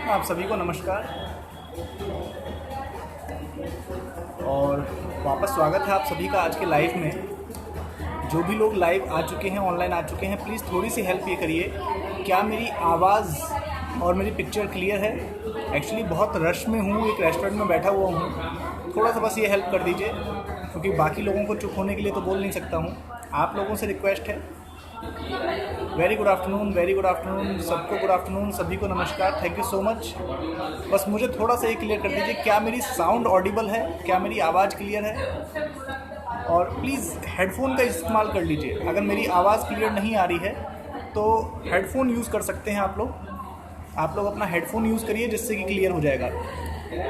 आप सभी को नमस्कार और वापस स्वागत है आप सभी का आज के लाइव में। जो भी लोग लाइव आ चुके हैं, ऑनलाइन आ चुके हैं, प्लीज़ थोड़ी सी हेल्प ये करिए। क्या मेरी आवाज़ और मेरी पिक्चर क्लियर है? एक्चुअली बहुत रश में हूँ, एक रेस्टोरेंट में बैठा हुआ हूँ, थोड़ा सा बस ये हेल्प कर दीजिए, क्योंकि बाकी लोगों को चुप होने के लिए तो बोल नहीं सकता हूँ। आप लोगों से रिक्वेस्ट है। वेरी गुड आफ्टरनून, सबको गुड आफ्टरनून, सभी को नमस्कार, थैंक यू सो मच। बस मुझे थोड़ा सा ये क्लियर कर दीजिए, क्या मेरी साउंड ऑडिबल है, क्या मेरी आवाज़ क्लियर है? और प्लीज़ हेडफोन का इस्तेमाल कर लीजिए। अगर मेरी आवाज़ क्लियर नहीं आ रही है तो हेडफोन यूज़ कर सकते हैं आप लोग अपना हेडफोन यूज़ करिए, जिससे कि क्लियर हो जाएगा।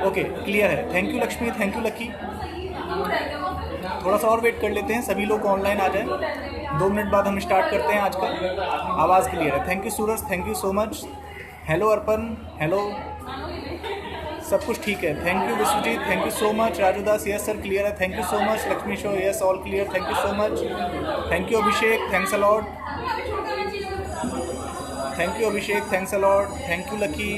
ओके, क्लियर है। Thank you Lakshmi, thank you lucky. थोड़ा सा और वेट कर लेते हैं, सभी लोग ऑनलाइन आ जाए। 2 मिनट बाद हम स्टार्ट करते हैं आज का। आवाज़ क्लियर है। Thank you Suraj, thank you so much. Hello Arpan, hello, सब कुछ ठीक है। Thank you Vishwajit, thank you so much. Raju Das, yes sir clear है, thank you so much. Lakshmi Shaw, yes all clear, thank you so much. Thank you Abhishek, thanks a lot. Thank you Abhishek, thanks a lot. Thank you Lucky.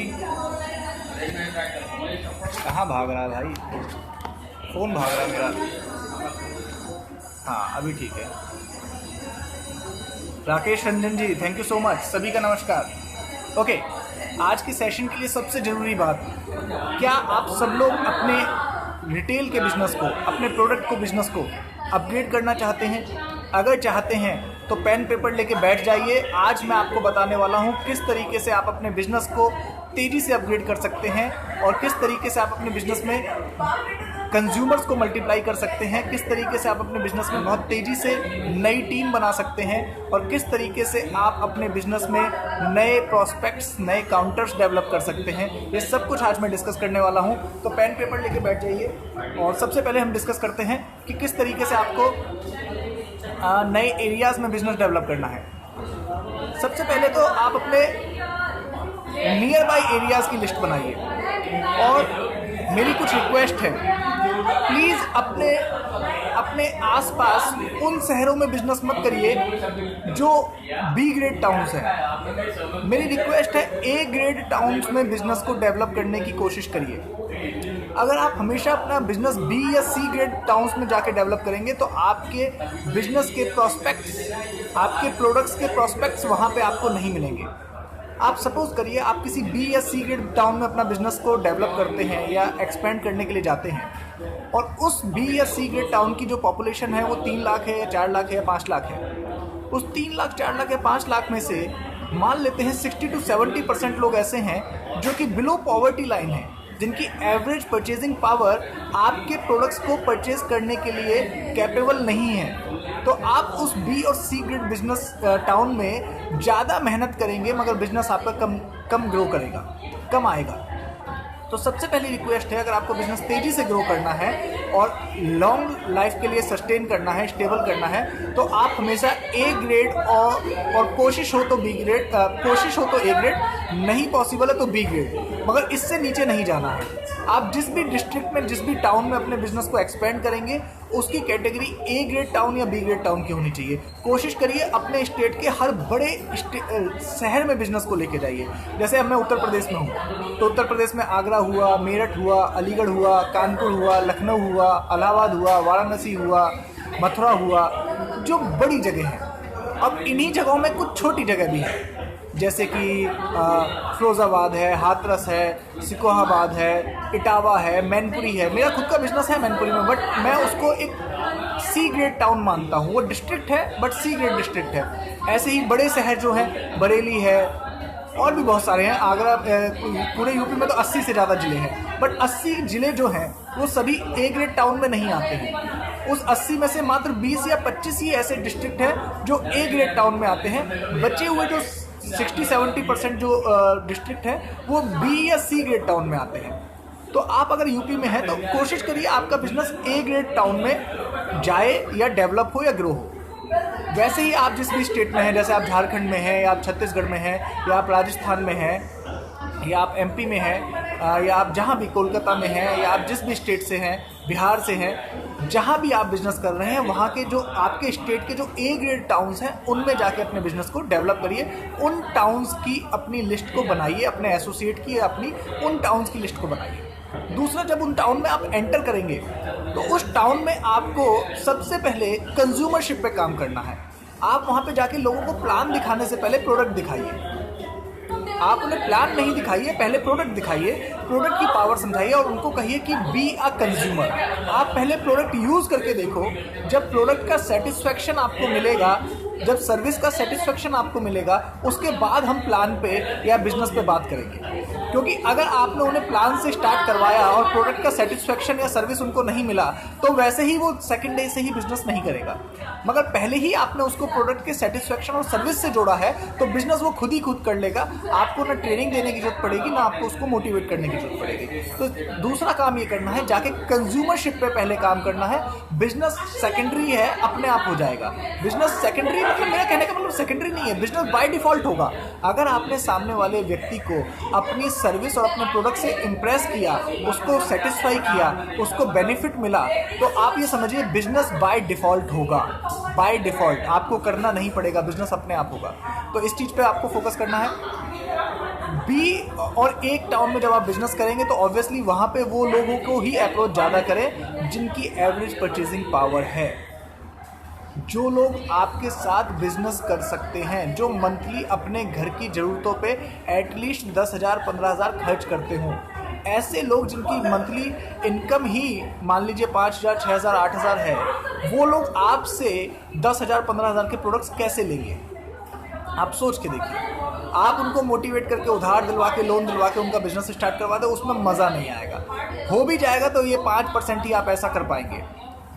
कहाँ भाग रहा है भाई? Phone भाग रहा है मेरा। हाँ, अभी ठीक है। राकेश रंजन जी, थैंक यू सो मच, सभी का नमस्कार। ओके, आज के सेशन के लिए सबसे ज़रूरी बात, क्या आप सब लोग अपने रिटेल के बिजनेस को, अपने प्रोडक्ट को, बिजनेस को अपग्रेड करना चाहते हैं? अगर चाहते हैं तो पेन पेपर लेके बैठ जाइए। आज मैं आपको बताने वाला हूँ किस तरीके से आप अपने बिजनेस को तेज़ी से अपग्रेड कर सकते हैं और किस तरीके से आप अपने बिजनेस में कंज्यूमर्स को मल्टीप्लाई कर सकते हैं, किस तरीके से आप अपने बिजनेस में बहुत तेज़ी से नई टीम बना सकते हैं और किस तरीके से आप अपने बिजनेस में नए प्रोस्पेक्ट्स, नए काउंटर्स डेवलप कर सकते हैं। ये सब कुछ आज मैं डिस्कस करने वाला हूं, तो पेन पेपर लेके बैठ जाइए। और सबसे पहले हम डिस्कस करते हैं कि किस तरीके से आपको नए एरियाज़ में बिजनेस डेवलप करना है। सबसे पहले तो आप अपने नियर बाई एरियाज़ की लिस्ट बनाइए और मेरी कुछ रिक्वेस्ट है, प्लीज़ अपने आसपास उन शहरों में बिजनेस मत करिए जो बी ग्रेड टाउन्स हैं। मेरी रिक्वेस्ट है, ए ग्रेड टाउन्स में बिजनेस को डेवलप करने की कोशिश करिए। अगर आप हमेशा अपना बिजनेस बी या सी ग्रेड टाउन्स में जाके डेवलप करेंगे तो आपके बिजनेस के प्रॉस्पेक्ट्स, आपके प्रोडक्ट्स के प्रॉस्पेक्ट्स वहाँ पे आपको नहीं मिलेंगे। आप सपोज करिए आप किसी बी या सी ग्रेड टाउन में अपना बिजनेस को डेवलप करते हैं या एक्सपेंड करने के लिए जाते हैं और उस बी या सी ग्रेड टाउन की जो पॉपुलेशन है वो 3 लाख है या 4 लाख है या 5 लाख है। उस 3 लाख, 4 लाख या 5 लाख में से मान लेते हैं 60 to 70% लोग ऐसे हैं जो कि बिलो पॉवर्टी लाइन है, जिनकी एवरेज परचेजिंग पावर आपके प्रोडक्ट्स को परचेज करने के लिए कैपेबल नहीं है। तो आप उस बी और सी ग्रेड बिजनेस टाउन में ज़्यादा मेहनत करेंगे मगर बिजनेस आपका कम ग्रो करेगा, कम आएगा। तो सबसे पहली रिक्वेस्ट है, अगर आपको बिजनेस तेज़ी से ग्रो करना है और लॉन्ग लाइफ के लिए सस्टेन करना है, स्टेबल करना है, तो आप हमेशा ए ग्रेड और कोशिश हो तो बी ग्रेड, कोशिश हो तो ए ग्रेड, नहीं पॉसिबल है तो बी ग्रेड, मगर इससे नीचे नहीं जाना है। आप जिस भी डिस्ट्रिक्ट में, जिस भी टाउन में अपने बिजनेस को एक्सपेंड करेंगे उसकी कैटेगरी ए ग्रेड टाउन या बी ग्रेड टाउन की होनी चाहिए। कोशिश करिए अपने स्टेट के हर बड़े शहर में बिजनेस को लेके जाइए। जैसे अब मैं उत्तर प्रदेश में हूँ तो उत्तर प्रदेश में आगरा हुआ, मेरठ हुआ, अलीगढ़ हुआ, कानपुर हुआ, लखनऊ हुआ, इलाहाबाद हुआ, वाराणसी हुआ, मथुरा हुआ, जो बड़ी जगह हैं। अब इन्हीं जगहों में कुछ छोटी जगह भी हैं, जैसे कि फिरोज़ाबाद है, हाथरस है, सिकोहाबाद है, इटावा है, मैनपुरी है। मेरा खुद का बिजनेस है मैनपुरी में, बट मैं उसको एक सी ग्रेड टाउन मानता हूँ। वो डिस्ट्रिक्ट है बट सी ग्रेड डिस्ट्रिक्ट है। ऐसे ही बड़े शहर जो हैं, बरेली है और भी बहुत सारे हैं। आगरा, पूरे यूपी में तो 80 से ज़्यादा ज़िले हैं, बट 80 ज़िले जो हैं वो सभी ए ग्रेड टाउन में नहीं आते हैं। उस 80 में से मात्र 20 या 25 ही ऐसे डिस्ट्रिक्ट हैं जो ए ग्रेड टाउन में आते हैं। बचे हुए जो 60-70% जो डिस्ट्रिक्ट है वो बी या सी ग्रेड टाउन में आते हैं। तो आप अगर यूपी में हैं तो कोशिश करिए आपका बिजनेस ए ग्रेड टाउन में जाए या डेवलप हो या ग्रो हो। वैसे ही आप जिस भी स्टेट में हैं, जैसे आप झारखंड में हैं या आप छत्तीसगढ़ में हैं या आप राजस्थान में हैं या आप एमपी में हैं या आप जहाँ भी कोलकाता में हैं या आप जिस भी स्टेट से हैं, बिहार से हैं, जहाँ भी आप बिज़नेस कर रहे हैं वहाँ के जो आपके स्टेट के जो ए ग्रेड टाउन्स हैं उनमें जाके अपने बिज़नेस को डेवलप करिए। उन टाउन्स की अपनी लिस्ट को बनाइए, अपने एसोसिएट की अपनी उन टाउन्स की लिस्ट को बनाइए। दूसरा, जब उन टाउन में आप एंटर करेंगे तो उस टाउन में आपको सबसे पहले कंज्यूमरशिप पे काम करना है। आप वहाँ पे जाके लोगों को प्लान दिखाने से पहले प्रोडक्ट दिखाइए। आप उन्हें प्लान नहीं दिखाइए, पहले प्रोडक्ट दिखाइए, प्रोडक्ट की पावर समझाइए और उनको कहिए कि बी अ कंज्यूमर। आप पहले प्रोडक्ट यूज़ करके देखो, जब प्रोडक्ट का सेटिस्फैक्शन आपको मिलेगा, जब सर्विस का सेटिस्फैक्शन आपको मिलेगा, उसके बाद हम प्लान पे या बिजनेस पे बात करेंगे। क्योंकि अगर आपने उन्हें प्लान से स्टार्ट करवाया और प्रोडक्ट का सेटिस्फैक्शन या सर्विस उनको नहीं मिला तो वैसे ही वो सेकंड डे से ही बिजनेस नहीं करेगा। मगर पहले ही आपने उसको प्रोडक्ट के सेटिस्फैक्शन और सर्विस से जोड़ा है तो बिजनेस वो खुद ही खुद कर लेगा। आपको ना ट्रेनिंग देने की जरूरत पड़ेगी, ना आपको उसको मोटिवेट करने की जरूरत पड़ेगी। तो दूसरा काम ये करना है, जाके कंज्यूमरशिप पे पहले काम करना है। बिजनेस सेकेंडरी है, अपने आप हो जाएगा। बिजनेस सेकेंडरी मतलब, मेरा कहने का मतलब सेकेंडरी नहीं है, बिजनेस बाय डिफॉल्ट होगा। अगर आपने सामने वाले व्यक्ति को अपनी सर्विस और अपने प्रोडक्ट से इंप्रेस किया, उसको सेटिस्फाई किया, उसको बेनिफिट मिला, तो आप ये समझिए बिजनेस बाय डिफॉल्ट होगा। बाय डिफॉल्ट आपको करना नहीं पड़ेगा, बिजनेस अपने आप होगा। तो इस चीज़ पे आपको फोकस करना है। बी और एक टाउन में जब आप बिजनेस करेंगे तो ऑब्वियसली वहाँ पे वो लोगों को ही अप्रोच ज़्यादा करें जिनकी एवरेज परचेजिंग पावर है, जो लोग आपके साथ बिजनेस कर सकते हैं, जो मंथली अपने घर की ज़रूरतों पे एटलीस्ट 10,000 15,000 खर्च करते हों। ऐसे लोग जिनकी मंथली इनकम ही मान लीजिए 5,000 6,000 8,000 है, वो लोग आपसे 10,000 15,000 के प्रोडक्ट्स कैसे लेंगे? आप सोच के देखिए। आप उनको मोटिवेट करके उधार दिलवा के, लोन दिलवा के उनका बिजनेस स्टार्ट करवा दो, उसमें मज़ा नहीं आएगा। हो भी जाएगा तो ये 5% ही आप ऐसा कर पाएंगे,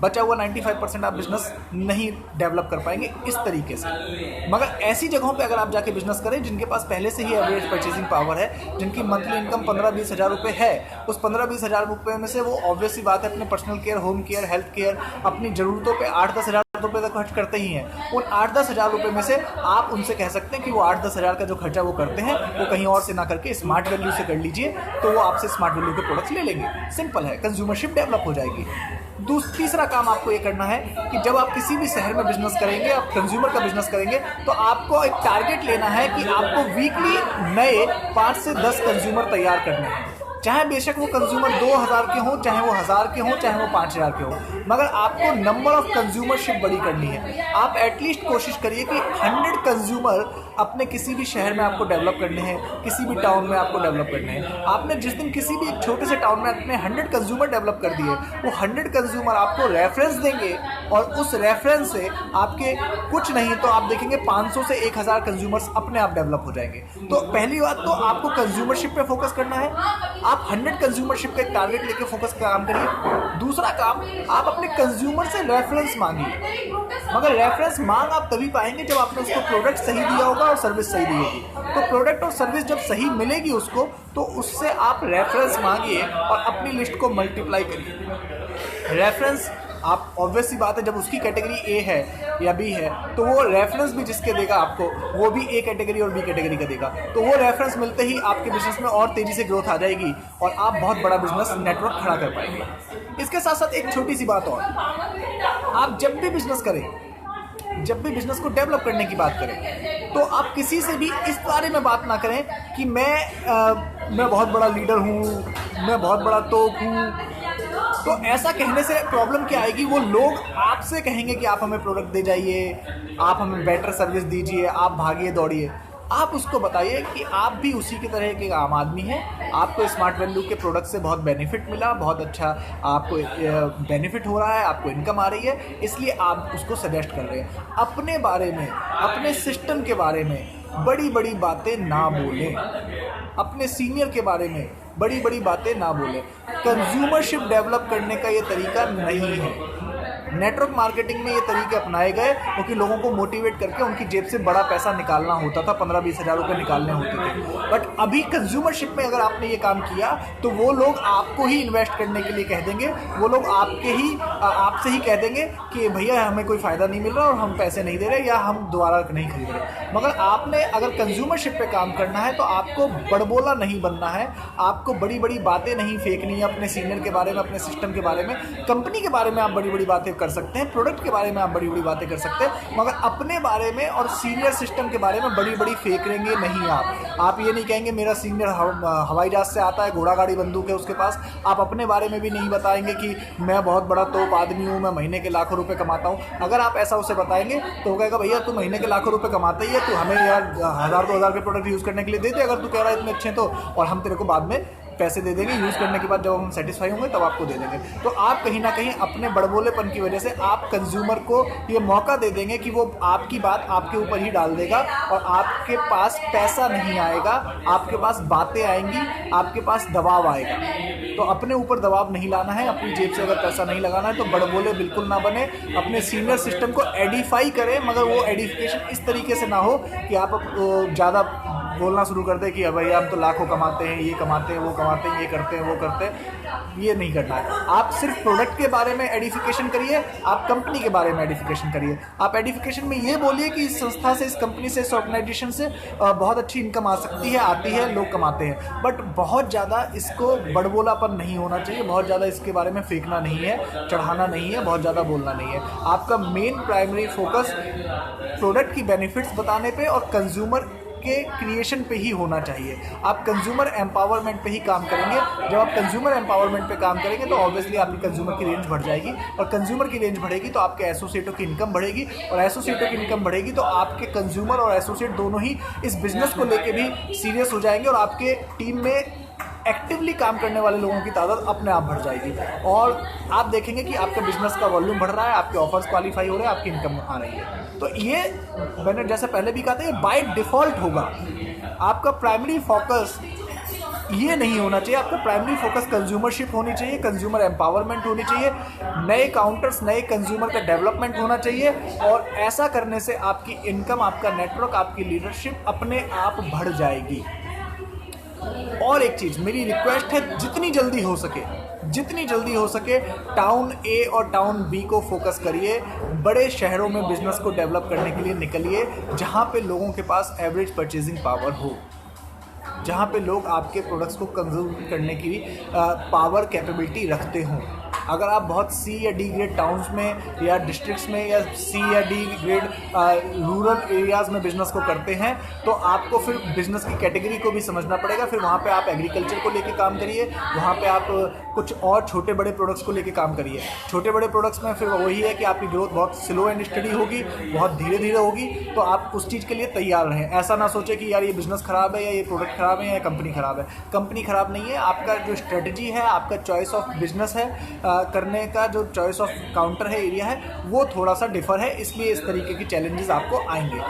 बचा हुआ 95% आप बिजनेस नहीं डेवलप कर पाएंगे इस तरीके से। मगर ऐसी जगहों पे अगर आप जाके बिजनेस करें जिनके पास पहले से ही एवरेज परचेजिंग पावर है, जिनकी मंथली इनकम 15-20 हज़ार रुपये है, उस 15-20 हज़ार रुपये में से वो ऑब्वियस सी बात है अपने personal care, home care, health care, अपनी ज़रूरतों पे 8-10 हज़ार रुपये तक खर्च करते ही हैं। उन 8-10 हज़ार रुपये में से आप उनसे कह सकते हैं कि वो 8-10 हज़ार का जो खर्चा वो करते हैं वो कहीं और से ना करके स्मार्ट वैल्यू से कर लीजिए, तो वो आपसे स्मार्ट वैल्यू के प्रोडक्ट्स ले लेंगे। सिंपल है, कंज्यूमरशिप डेवलप हो जाएगी। तीसरा काम आपको ये करना है कि जब आप किसी भी शहर में बिजनेस करेंगे, आप कंज्यूमर का बिजनेस करेंगे, तो आपको एक टारगेट लेना है कि आपको वीकली नए 5 से 10 कंज्यूमर तैयार करने हैं। चाहे बेशक वो कंज्यूमर 2,000 के हों, चाहे वो 1,000 के हों, चाहे वो 5,000 के हों, मगर आपको नंबर ऑफ कंज्यूमरशिप बड़ी करनी है। आप एटलीस्ट कोशिश करिए कि 100 कंज्यूमर अपने किसी भी शहर में आपको डेवलप करने हैं, किसी भी टाउन में आपको डेवलप करने हैं। आपने जिस दिन किसी भी एक छोटे से टाउन में अपने 100 कंज्यूमर डेवलप कर दिए, वो 100 कंज्यूमर आपको रेफरेंस देंगे और उस रेफरेंस से आपके कुछ नहीं तो आप देखेंगे 500 से 1,000 कंज्यूमर्स अपने आप डेवलप हो जाएंगे। तो पहली बात तो आपको कंज्यूमरशिप पे फोकस करना है। आप 100 कंज्यूमरशिप का एक टारगेट लेके फोकस का काम करिए। दूसरा काम, आप अपने कंज्यूमर से रेफरेंस मांगिए। मगर रेफरेंस मांग आप तभी पाएंगे जब आपने उसको प्रोडक्ट सही दिया होगा और सर्विस सही दी होगी। तो प्रोडक्ट और सर्विस जब सही मिलेगी उसको, तो उससे आप रेफरेंस मांगिए और अपनी लिस्ट को मल्टीप्लाई करिए। रेफरेंस आप ऑब्वियस सी बात है, जब उसकी कैटेगरी ए है या बी है तो वो रेफरेंस भी जिसके देगा आपको, वो भी ए कैटेगरी और बी कैटेगरी का देगा। तो वो रेफरेंस मिलते ही आपके बिजनेस में और तेजी से ग्रोथ आ जाएगी और आप बहुत बड़ा बिजनेस नेटवर्क खड़ा कर पाएंगे। इसके साथ साथ एक छोटी सी बात और, आप जब भी बिजनेस करें, जब भी बिजनेस को डेवलप करने की बात करें, तो आप किसी से भी इस बारे में बात ना करें कि मैं बहुत बड़ा लीडर हूँ, मैं बहुत बड़ा तोप हूँ। तो ऐसा कहने से प्रॉब्लम क्या आएगी, वो लोग आपसे कहेंगे कि आप हमें प्रोडक्ट दे जाइए, आप हमें बेटर सर्विस दीजिए, आप भागिए दौड़िए। आप उसको बताइए कि आप भी उसी की तरह के आम आदमी हैं, आपको स्मार्ट वैल्यू के प्रोडक्ट से बहुत बेनिफिट मिला, बहुत अच्छा आपको बेनिफिट हो रहा है, आपको इनकम आ रही है, इसलिए आप उसको सजेस्ट कर रहे हैं। अपने बारे में, अपने सिस्टम के बारे में बड़ी बड़ी बातें ना बोलें, अपने सीनियर के बारे में बड़ी बड़ी बातें ना बोलें। कंज्यूमरशिप डेवलप करने का ये तरीका नहीं है। नेटवर्क मार्केटिंग में ये तरीके अपनाए गए क्योंकि लोगों को मोटिवेट करके उनकी जेब से बड़ा पैसा निकालना होता था, 15-20 हज़ार रुपये निकालने होते थे। बट अभी कंज्यूमरशिप में अगर आपने ये काम किया तो वो लोग आपको ही इन्वेस्ट करने के लिए कह देंगे, वो लोग आपसे ही कह देंगे कि भैया हमें कोई फ़ायदा नहीं मिल रहा और हम पैसे नहीं दे रहे या हम दोबारा नहीं खरीद रहे। मगर आपने अगर कंज्यूमरशिप पे काम करना है तो आपको बड़बोला नहीं बनना है, आपको बड़ी बड़ी बातें नहीं फेंकनी है अपने सीनियर के बारे में, अपने सिस्टम के बारे में। कंपनी के बारे में आप बड़ी बड़ी बातें कर सकते हैं, प्रोडक्ट के बारे में आप बड़ी बड़ी बातें कर सकते हैं, मगर अपने बारे में और सीनियर सिस्टम के बारे में बड़ी बड़ी फेंकेंगे नहीं। आप ये नहीं कहेंगे मेरा सीनियर हवाई जहाज से आता है, घोड़ा गाड़ी बंदूक है उसके पास। आप अपने बारे में भी नहीं बताएंगे कि मैं बहुत बड़ा तोप आदमी हूँ, मैं महीने के लाखों रुपए कमाता हूँ। अगर आप ऐसा उसे बताएंगे तो वो कहेगा भैया तू महीने के लाखों रुपए कमाता ही है, तू हमें यार 1000-2000 के प्रोडक्ट यूज़ करने के लिए दे दे अगर तू कह रहा है इतने अच्छे तो, और हम तेरे को बाद में पैसे दे देंगे, यूज़ करने के बाद जब हम सेटिस्फाई होंगे तब आपको दे देंगे। तो आप कहीं ना कहीं अपने बड़बोलेपन की वजह से आप कंज्यूमर को ये मौका दे देंगे कि वो आपकी बात आपके ऊपर ही डाल देगा और आपके पास पैसा नहीं आएगा, आपके पास बातें आएंगी, आपके पास दबाव आएगा। तो अपने ऊपर दबाव नहीं लाना है, अपनी जेब से अगर पैसा नहीं लगाना है तो बड़बोले बिल्कुल ना बने। अपने सीनियर सिस्टम को एडिफाई करें, मगर वो एडिफिकेशन इस तरीके से ना हो कि आप ज़्यादा बोलना शुरू कर दे कि भैया हम तो लाखों कमाते हैं, ये कमाते हैं, वो कमाते हैं, ये करते हैं, वो करते हैं। ये नहीं करना है। आप सिर्फ प्रोडक्ट के बारे में एडिफिकेशन करिए, आप कंपनी के बारे में एडिफिकेशन करिए। आप एडिफिकेशन में ये बोलिए कि इस संस्था से, इस कंपनी से, इस ऑर्गेनाइजेशन से बहुत अच्छी इनकम आ सकती है, आती है, लोग कमाते हैं। बट बहुत ज़्यादा इसको बड़बोलापन नहीं होना चाहिए, बहुत ज़्यादा इसके बारे में फेंकना नहीं है, चढ़ाना नहीं है, बहुत ज़्यादा बोलना नहीं है। आपका main primary focus product key benefits बताने पे और कंज्यूमर के क्रिएशन पे ही होना चाहिए। आप कंज्यूमर एम्पावरमेंट पे ही काम करेंगे। जब आप कंज्यूमर एम्पावरमेंट पे काम करेंगे तो ऑब्वियसली आपकी कंज्यूमर की रेंज बढ़ जाएगी, और कंज्यूमर की रेंज बढ़ेगी तो आपके एसोसिएटों की इनकम बढ़ेगी, और एसोसिएटों की इनकम बढ़ेगी तो आपके कंज्यूमर और एसोसिएट दोनों ही इस बिजनेस को लेके भी सीरियस हो जाएंगे, और आपके टीम में एक्टिवली काम करने वाले लोगों की तादाद अपने आप बढ़ जाएगी, और आप देखेंगे कि आपका बिजनेस का वॉल्यूम बढ़ रहा है, आपके ऑफर्स क्वालिफाई हो रहे हैं, आपकी इनकम आ रही है। तो ये मैंने जैसे पहले भी कहा था, ये बाय डिफ़ॉल्ट होगा। आपका प्राइमरी फोकस ये नहीं होना चाहिए। आपका प्राइमरी फोकस कंज्यूमरशिप होनी चाहिए, कंज्यूमर एम्पावरमेंट होनी चाहिए, नए काउंटर्स, नए कंज्यूमर का डेवलपमेंट होना चाहिए, और ऐसा करने से आपकी इनकम, आपका नेटवर्क, आपकी लीडरशिप अपने आप बढ़ जाएगी। और एक चीज़ मेरी रिक्वेस्ट है, जितनी जल्दी हो सके टाउन ए और टाउन बी को फोकस करिए। बड़े शहरों में बिजनेस को डेवलप करने के लिए निकलिए, जहाँ पे लोगों के पास एवरेज परचेजिंग पावर हो, जहाँ पे लोग आपके प्रोडक्ट्स को कंज्यूम करने की पावर, कैपेबिलिटी रखते हों। अगर आप बहुत सी या डी ग्रेड टाउन्स में या डिस्ट्रिक्ट्स में या सी या डी ग्रेड रूरल एरियाज़ में बिजनेस को करते हैं तो आपको फिर बिजनेस की कैटेगरी को भी समझना पड़ेगा। फिर वहाँ पे आप एग्रीकल्चर को लेके काम करिए, वहाँ पे आप कुछ और छोटे बड़े प्रोडक्ट्स को लेके काम करिए। छोटे बड़े प्रोडक्ट्स में फिर वही है कि आपकी ग्रोथ बहुत स्लो एंड स्टडी होगी, बहुत धीरे धीरे होगी, तो आप उस चीज़ के लिए तैयार रहें। ऐसा ना सोचें कि यार ये बिजनेस ख़राब है या ये प्रोडक्ट ख़राब है या कंपनी ख़राब है। कंपनी ख़राब नहीं है, आपका जो स्ट्रेटजी है, आपका चॉइस ऑफ बिजनेस है, करने का जो चॉइस ऑफ काउंटर है, एरिया है, वो थोड़ा सा डिफर है, इसलिए इस तरीके की चैलेंजेस आपको आएंगे।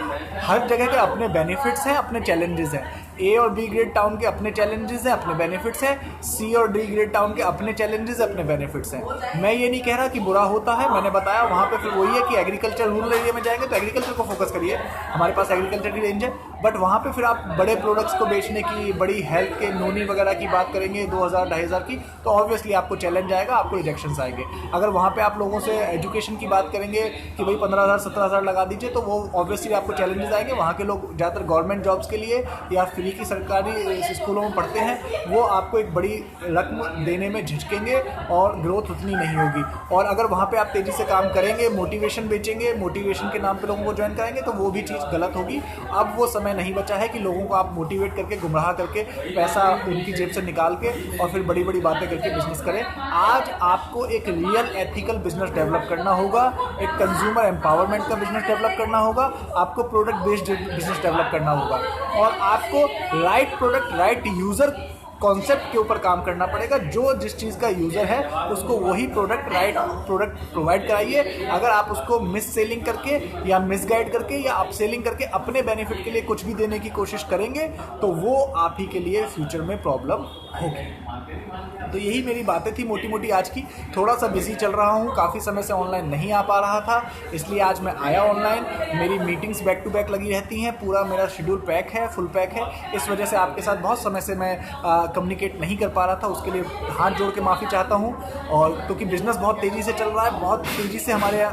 हर जगह के अपने बेनिफिट्स हैं, अपने चैलेंजेस हैं। ए और बी ग्रेड टाउन के अपने चैलेंजेस हैं, अपने बेनिफिट्स हैं। सी और डी ग्रेड टाउन के अपने चैलेंजेस, अपने बेनिफिट्स हैं। मैं ये नहीं कह रहा कि बुरा होता है, मैंने बताया वहाँ पे फिर वही है कि एग्रीकल्चर, रूरल एरिया में जाएंगे तो एग्रीकल्चर को फोकस करिए, हमारे पास एग्रीकल्चर की रेंज है। बट वहाँ पे फिर आप बड़े प्रोडक्ट्स को बेचने की, बड़ी हेल्थ के नोनी वगैरह की बात करेंगे 2000-2500 की, तो ऑब्वियसली आपको चैलेंज आएगा, आपको रिजेक्शंस आएंगे। अगर वहाँ पे आप लोगों से एजुकेशन की बात करेंगे कि भाई 15,000-17,000 लगा दीजिए, तो वो ऑब्वियसली आपको चैलेंजेस आएंगे। वहाँ के लोग ज़्यादातर गवर्नमेंट जॉब्स के लिए या फ्री की सरकारी स्कूलों में पढ़ते हैं, वो आपको एक बड़ी रकम देने में झिझकेंगे और ग्रोथ उतनी नहीं होगी। और अगर वहाँ पे आप तेज़ी से काम करेंगे, मोटिवेशन बेचेंगे, मोटिवेशन के नाम पे लोगों को ज्वाइन कराएंगे, तो वो भी चीज़ गलत होगी। अब वो समय नहीं बचा है कि लोगों को आप मोटिवेट करके, गुमराह करके, पैसा उनकी जेब से निकाल के और फिर बड़ी बड़ी बातें करके बिजनेस करें। आज आपको एक रियल एथिकल बिजनेस डेवलप करना होगा, एक कंज्यूमर एम्पावरमेंट का बिजनेस डेवलप करना होगा, आपको प्रोडक्ट बेस्ड बिजनेस डेवलप करना होगा, और आपको right product, right user concept के ऊपर काम करना पड़ेगा। जो जिस चीज़ का यूज़र है उसको वही प्रोडक्ट, राइट प्रोडक्ट प्रोवाइड कराइए। अगर आप उसको मिस सेलिंग करके या मिसगाइड करके या अप सेलिंग करके अपने बेनिफिट के लिए कुछ भी देने की कोशिश करेंगे तो वो आप ही के लिए फ्यूचर में प्रॉब्लम होगी। तो यही मेरी बातें थी मोटी मोटी आज की। थोड़ा सा बिजी चल रहा हूँ, काफ़ी समय से ऑनलाइन नहीं आ पा रहा था, इसलिए आज मैं आया ऑनलाइन। मेरी मीटिंग्स बैक टू बैक लगी रहती हैं, पूरा मेरा शेड्यूल पैक है, फुल पैक है। इस वजह से आपके साथ बहुत समय से मैं कम्युनिकेट नहीं कर पा रहा था, उसके लिए हाथ जोड़ के माफ़ी चाहता हूँ। और क्योंकि बिज़नेस बहुत तेज़ी से चल रहा है, बहुत तेज़ी से हमारे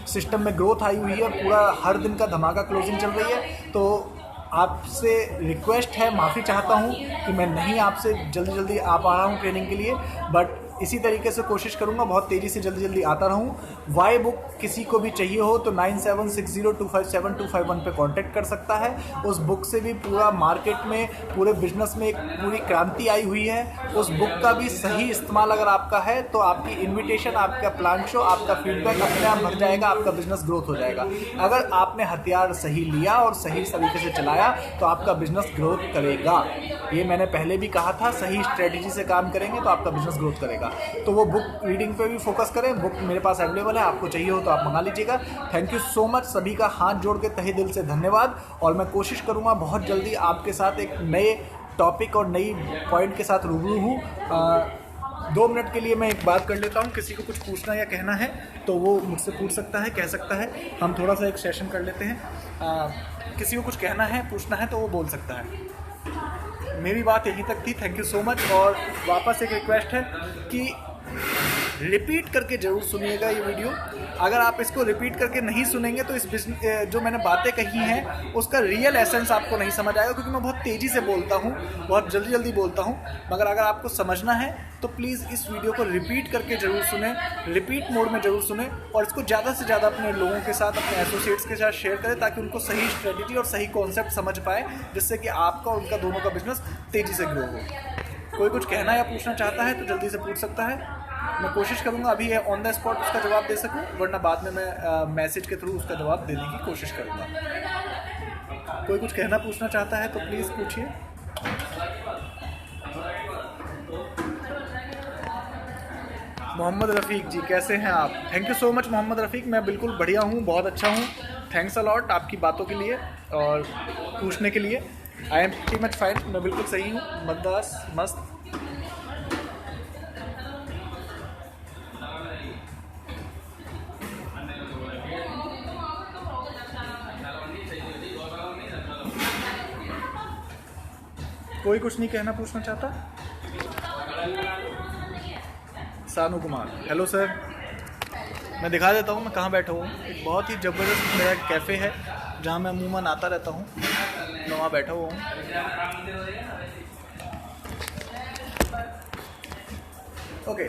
सिस्टम में ग्रोथ आई हुई है, पूरा हर दिन का धमाका क्लोजिंग चल रही है। तो आपसे रिक्वेस्ट है, माफ़ी चाहता हूँ कि मैं नहीं आपसे जल्दी आ पा रहा हूँ ट्रेनिंग के लिए, बट इसी तरीके से कोशिश करूँगा बहुत तेज़ी से जल्दी आता रहूँ। वाई बुक किसी को भी चाहिए हो तो 9760257251 पे कांटेक्ट कर सकता है। उस बुक से भी पूरा मार्केट में, पूरे बिजनेस में एक पूरी क्रांति आई हुई है। उस बुक का भी सही इस्तेमाल अगर आपका है तो आपकी इन्विटेशन, आपका प्लान शो, आपका फीडबैक अपने आप बढ़ जाएगा, आपका बिजनेस ग्रोथ हो जाएगा। अगर आपने हथियार सही लिया और सही तरीके से चलाया तो आपका बिजनेस ग्रोथ करेगा। ये मैंने पहले भी कहा था, सही स्ट्रेटेजी से काम करेंगे तो आपका बिजनेस ग्रोथ करेगा। तो वो बुक रीडिंग पे भी फोकस करें। बुक मेरे पास अवेलेबल है, आपको चाहिए हो तो आप मंगा लीजिएगा। थैंक यू सो मच, सभी का हाथ जोड़ के तहे दिल से धन्यवाद। और मैं कोशिश करूँगा बहुत जल्दी आपके साथ एक नए टॉपिक और नई पॉइंट के साथ रूबरू हूँ। 2 मिनट के लिए मैं एक बात कर लेता हूँ। किसी को कुछ पूछना या कहना है तो वो मुझसे पूछ सकता है, कह सकता है। हम थोड़ा सा एक सेशन कर लेते हैं। किसी को कुछ कहना है, पूछना है तो वो बोल सकता है। मेरी बात यहीं तक थी। Thank you so much. और वापस एक रिक्वेस्ट है कि रिपीट करके ज़रूर सुनिएगा ये वीडियो। अगर आप इसको रिपीट करके नहीं सुनेंगे तो इस जो मैंने बातें कही हैं उसका रियल एसेंस आपको नहीं समझ आएगा, क्योंकि मैं बहुत तेज़ी से बोलता हूँ, बहुत जल्दी बोलता हूँ। मगर अगर आपको समझना है तो प्लीज़ इस वीडियो को रिपीट करके ज़रूर सुने, रिपीट मोड में ज़रूर सुने। और इसको ज़्यादा से ज़्यादा अपने लोगों के साथ, अपने एसोसिएट्स के साथ शेयर करें, ताकि उनको सही स्ट्रेटेजी और सही कॉन्सेप्ट समझ पाए, जिससे कि आपका और उनका दोनों का बिजनेस तेज़ी से ग्रो हो। कोई कुछ कहना या पूछना चाहता है तो जल्दी से पूछ सकता है। मैं कोशिश करूंगा अभी ऑन द स्पॉट उसका जवाब दे सकूं, वरना बाद में मैं मैसेज के थ्रू उसका जवाब देने की कोशिश करूंगा। कोई कुछ कहना पूछना चाहता है तो प्लीज़ पूछिए। मोहम्मद रफ़ीक जी, कैसे हैं आप? Thank you so much Mohammad Rafiq. मैं बिल्कुल बढ़िया हूँ, बहुत अच्छा हूँ। थैंक्स अ लॉट आपकी बातों के लिए और पूछने के लिए। I am pretty much fine, मैं बिल्कुल सही हूँ, मद्दास मस्त। कोई कुछ नहीं कहना पूछना चाहता? सानू कुमार, हेलो सर। मैं दिखा देता हूँ मैं कहाँ बैठा हूँ। एक बहुत ही ज़बरदस्त मेरा कैफ़े है जहाँ मैं अमूमन आता रहता हूँ। मैं वहाँ बैठा हुआ हूँ। ओके,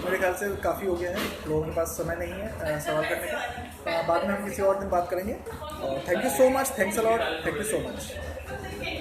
मेरे ख्याल से काफ़ी हो गया है, लोगों के पास समय नहीं है सवाल करने का। बाद में हम किसी और दिन बात करेंगे। Thank you so much, thanks a lot, thank you so much.